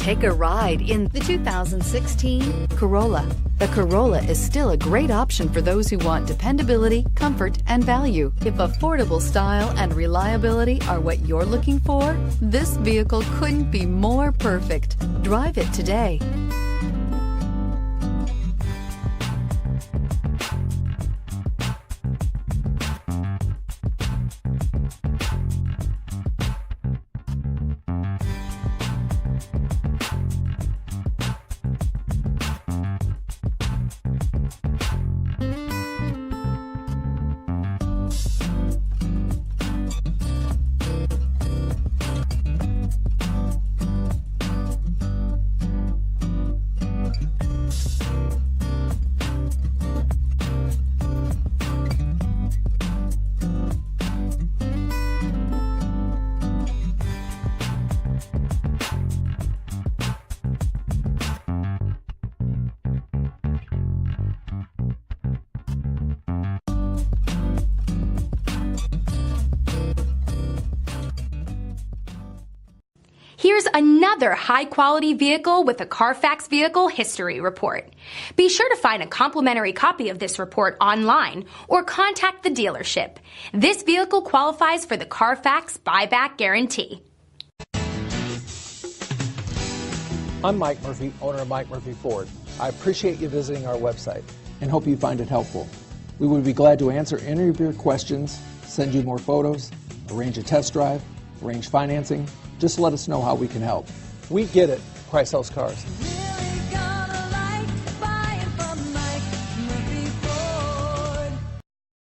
Take a ride in the 2016 Corolla. The Corolla is still a great option for those who want dependability, comfort, and value. If affordable style and reliability are what you're looking for, this vehicle couldn't be more perfect. Drive it today. Here's another high-quality vehicle with a Carfax Vehicle History Report. Be sure to find a complimentary copy of this report online or contact the dealership. This vehicle qualifies for the Carfax Buyback Guarantee. I'm Mike Murphy, owner of Mike Murphy Ford. I appreciate you visiting our website and hope you find it helpful. We would be glad to answer any of your questions, send you more photos, arrange a test drive, arrange financing. Just let us know how we can help. We get it. Price sells cars.